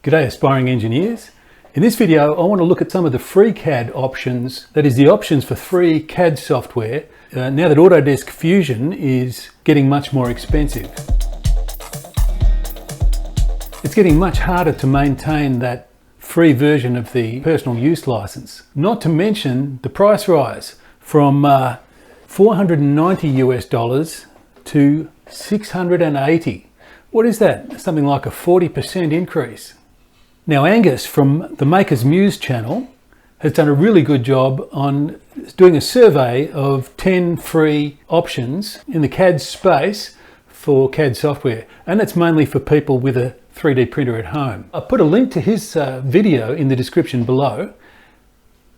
G'day aspiring engineers. In this video I want to look at some of the free CAD options, that is the options for free CAD software, now that Autodesk Fusion is getting much more expensive. It's getting much harder to maintain that free version of the personal use license, not to mention the price rise from $490 US to $680. What is that? Something like a 40% increase. Now Angus from the Maker's Muse channel has done a really good job on doing a survey of 10 free options in the CAD space for CAD software, and that's mainly for people with a 3D printer at home. I'll put a link to his video in the description below,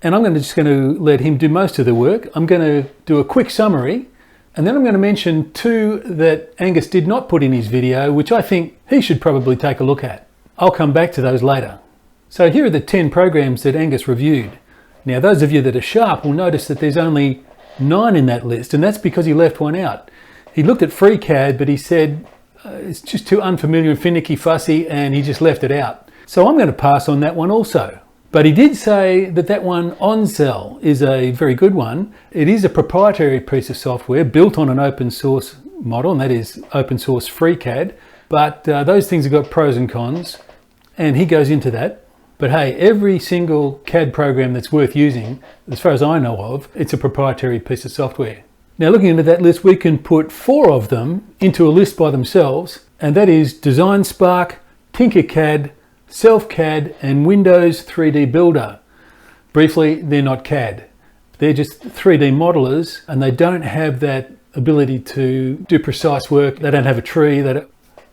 and I'm just going to let him do most of the work. I'm going to do a quick summary, and then I'm going to mention two that Angus did not put in his video, which I think he should probably take a look at. I'll come back to those later. So here are the 10 programs that Angus reviewed. Now those of you that are sharp will notice that there's only 9 in that list, and that's because he left one out. He looked at FreeCAD, but he said it's just too unfamiliar and finicky fussy, and he just left it out. So I'm going to pass on that one also. But he did say that that one, Ondsel, is a very good one. It is a proprietary piece of software built on an open source model, and that is open source FreeCAD. But those things have got pros and cons, and he goes into that. But hey, every single CAD program that's worth using, as far as I know of, it's a proprietary piece of software. Now looking into that list, we can put 4 of them into a list by themselves, and that is Design Spark, Tinkercad, SelfCAD, and Windows 3D Builder. Briefly, they're not CAD. They're just 3D modelers, and they don't have that ability to do precise work. They don't have a tree.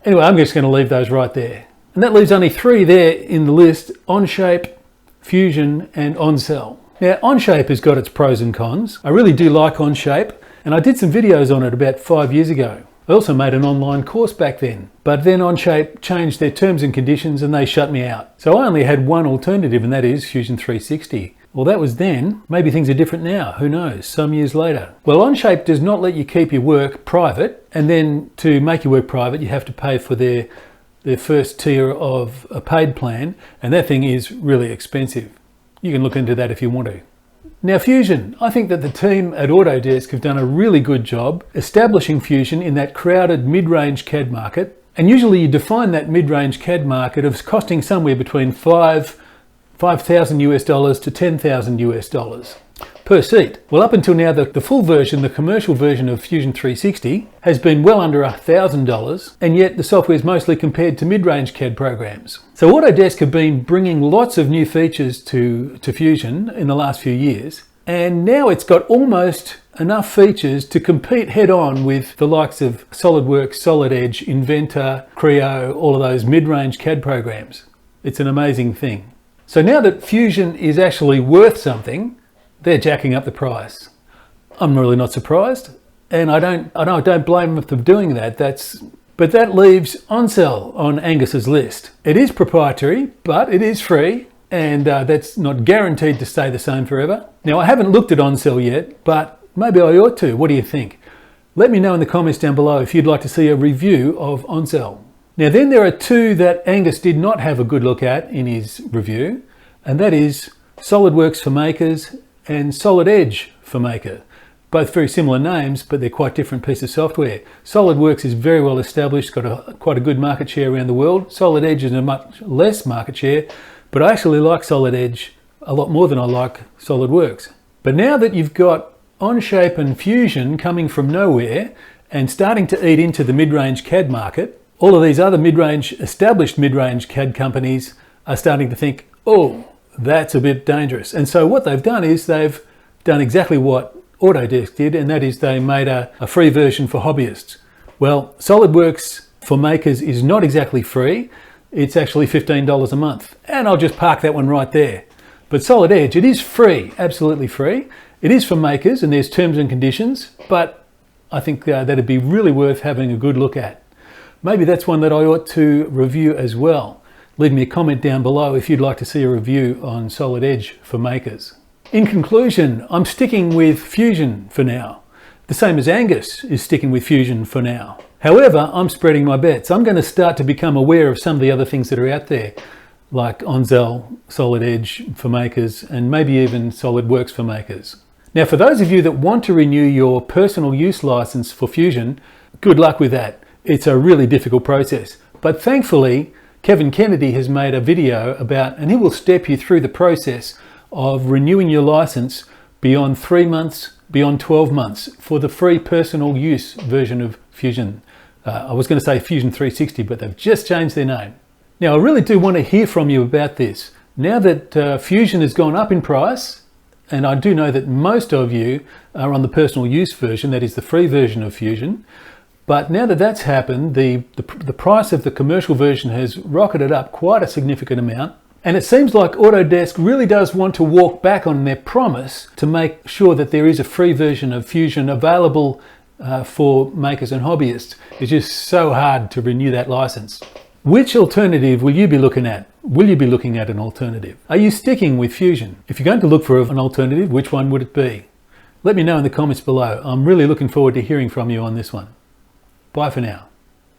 Anyway, I'm just going to leave those right there. And that leaves only 3 there in the list: Onshape, Fusion, and Ondsel. Now, Onshape has got its pros and cons. I really do like Onshape, and I did some videos on it about 5 years ago. I also made an online course back then, but then Onshape changed their terms and conditions and they shut me out. So I only had one alternative, and that is Fusion 360. Well, that was then. Maybe things are different now. Who knows? Some years later. Well, Onshape does not let you keep your work private, and then to make your work private, you have to pay for their first tier of a paid plan, and that thing is really expensive. You can look into that if you want to. Now Fusion, I think that the team at Autodesk have done a really good job establishing Fusion in that crowded mid-range CAD market, and usually you define that mid-range CAD market as costing somewhere between $5,000 US to $10,000 US per seat. Well, up until now, the full version, the commercial version of Fusion 360, has been well under $1,000, and yet the software is mostly compared to mid-range CAD programs. So Autodesk have been bringing lots of new features to Fusion in the last few years, and now it's got almost enough features to compete head-on with the likes of SolidWorks, Solid Edge, Inventor, Creo, all of those mid-range CAD programs. It's an amazing thing. So now that Fusion is actually worth something, they're jacking up the price. I'm really not surprised, and I don't blame them for doing that. But that leaves Ondsel on Angus's list. It is proprietary, but it is free, and that's not guaranteed to stay the same forever. Now, I haven't looked at Ondsel yet, but maybe I ought to. What do you think? Let me know in the comments down below if you'd like to see a review of Ondsel. Now then, there are 2 that Angus did not have a good look at in his review, and that is SolidWorks for Makers and Solid Edge for Maker. Both very similar names, but they're quite different pieces of software. SolidWorks is very well established, got quite a good market share around the world. Solid Edge is a much less market share, but I actually like Solid Edge a lot more than I like SolidWorks. But now that you've got Onshape and Fusion coming from nowhere and starting to eat into the mid-range CAD market, all of these other established mid-range CAD companies are starting to think, oh, that's a bit dangerous. And so what they've done is they've done exactly what Autodesk did, and that is they made a free version for hobbyists. Well, SolidWorks for Makers is not exactly free. It's actually $15 a month. And I'll just park that one right there. But Solid Edge, it is free, absolutely free. It is for makers, and there's terms and conditions, but I think that'd be really worth having a good look at. Maybe that's one that I ought to review as well. Leave me a comment down below if you'd like to see a review on Solid Edge for Makers. In conclusion, I'm sticking with Fusion for now, the same as Angus is sticking with Fusion for now. However, I'm spreading my bets. I'm going to start to become aware of some of the other things that are out there. like Ondsel, Solid Edge for makers, and maybe even SolidWorks for makers. Now, for those of you that want to renew your personal use license for Fusion, good luck with that. It's a really difficult process. But thankfully, Kevin Kennedy has made a video about, and he will step you through the process of renewing your license beyond 3 months, beyond 12 months for the free personal use version of Fusion. I was going to say Fusion 360, but they've just changed their name. Now, I really do want to hear from you about this. Now that Fusion has gone up in price, and I do know that most of you are on the personal use version, that is the free version of Fusion, but now that that's happened, the price of the commercial version has rocketed up quite a significant amount. And it seems like Autodesk really does want to walk back on their promise to make sure that there is a free version of Fusion available for makers and hobbyists. It's just so hard to renew that license. Which alternative will you be looking at? Will you be looking at an alternative? Are you sticking with Fusion? If you're going to look for an alternative, which one would it be? Let me know in the comments below. I'm really looking forward to hearing from you on this one. Bye for now.